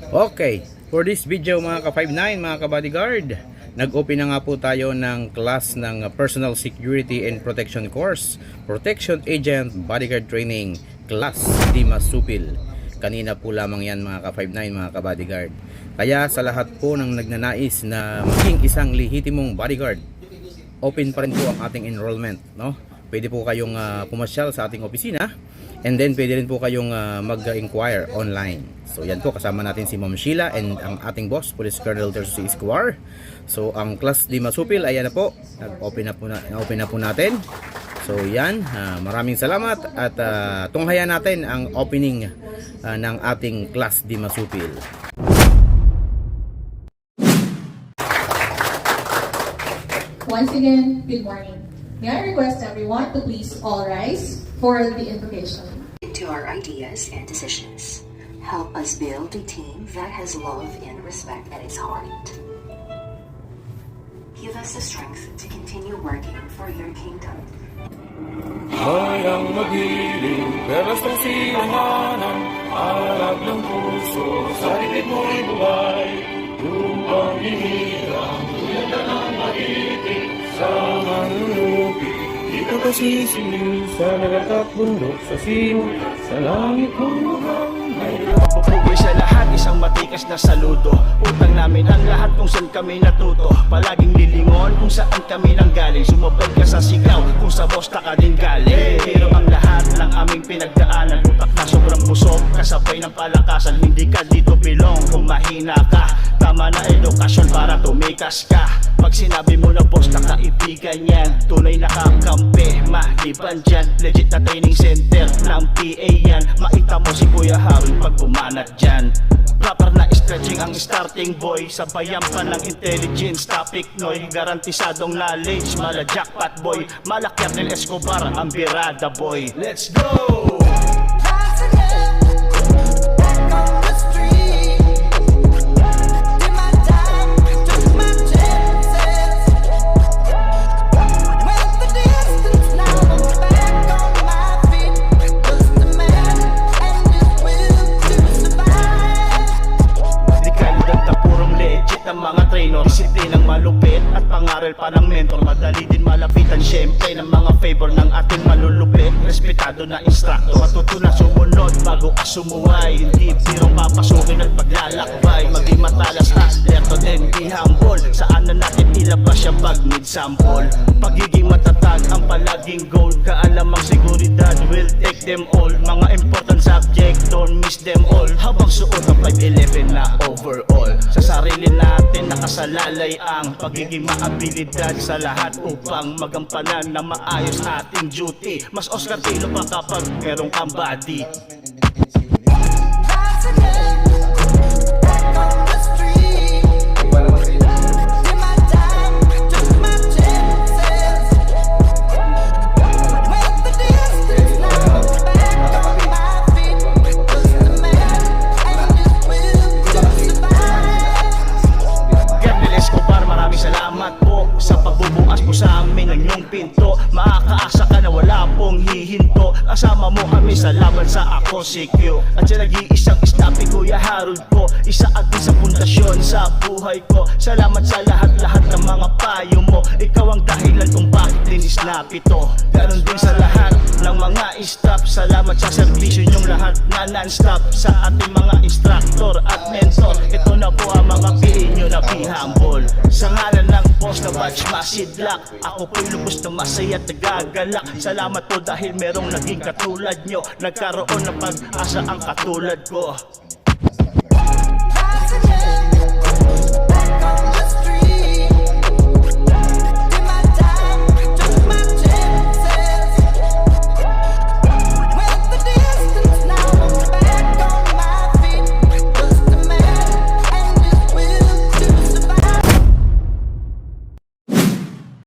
Okay, for this video mga ka-59, mga ka-bodyguard, nag-open na nga po tayo ng class ng Personal Security and Protection Course, Protection Agent Bodyguard Training, Class Di Masupil. Kanina po lamang yan mga ka-59, mga ka-bodyguard. Kaya sa lahat po ng nagnanais na maging isang lehitimong bodyguard, open pa rin po ang ating enrollment, no? Pwede po kayong pumasyal sa ating opisina, and then pwede rin po kayong mag-inquire online. So yan po, kasama natin si Ma'am Sheila and ang ating boss, Police Colonel Tercio Escobar. So ang class Di Masupil, ayan na po, nag-open na po natin. So yan, maraming salamat at tunghayan natin ang opening ng ating class Di Masupil. Once again, good morning. May I request everyone to please all rise for the invocation. To our ideas and decisions. Help us build a team that has love and respect at its heart. Give us the strength to continue working for your kingdom. Mayang magiling, peras ng sinamanan, alab ng puso, sa dibdib mo'y buhay. Upang hinirang, tulad ka ng magiting, sa manunupi. Dito ka sisingil, sa dagat at bundok, sa simul, sa langit humugang. Mapupuwi sa lahat, isang matikas na saludo. Utang namin ang lahat kung saan kami natuto. Palaging lilingon kung saan kami nanggaling. Sumabay ka sa sigaw kung sa bosta ka din galing. Pero ang lahat ng aming pinagdaanan, utak na sobrang busog, kasabay ng palakasan. Hindi ka dito bilong kung mahina ka. Tama na edukasyon para tumikas ka. Pag sinabi mo na boss na kaibigan yan, tunay na kakampi, maliban dyan. Legit na training center ng PA yan. Maita mo si Kuya Harold pag bumanat dyan. Proper na stretching ang starting boy. Sabayan pa ng intelligence topic noy. Garantisadong knowledge, mala jackpot boy. Malakyat del Escobar, ang birada boy. Let's go! Disiplinang malupit at pangaral pa ng mentor. Madali din malapitan syempre ng mga favor ng ating malulupit. Respetado na instructor, matuto na sumunod bago ka sumuway. Hindi birong papasukin at paglalakbay. Maging matalas hustler to then be humble. Saan na natin ilabas yung pag need sample. Pagiging matatag ang palaging goal. Kaalamang seguridad will take them all. Mga important subject, don't miss them all. Habang suot ang 511 na overall. Sa sarili natin nakasalalay ang pagiging maabilidad sa lahat upang magampanan na maayos ating duty. Mas Oscar Tilo pa kapag merong kang body. Makakaasa ka na wala pong hihinto. Kasama mo kami sa laban sa ako si Q. At siya nag-iisang snappy Kuya Harold ko. Isa at isa pundasyon sa buhay ko. Salamat sa lahat-lahat ng mga payo mo. Ikaw ang dahilan kung bakit din snappy to. Ganon din sa lahat ng mga staff. Salamat sa servisyo nyong lahat na non-stop. Sa ating mga instructor at mentor, ito na po ang mga PA nyo na be humble. Sa ngalan ng boss na batch masidlak, ako po'y lubos na masaya at nagagalak. Salamat po dahil merong naging katulad nyo. Nagkaroon ng pag-asa ang katulad ko.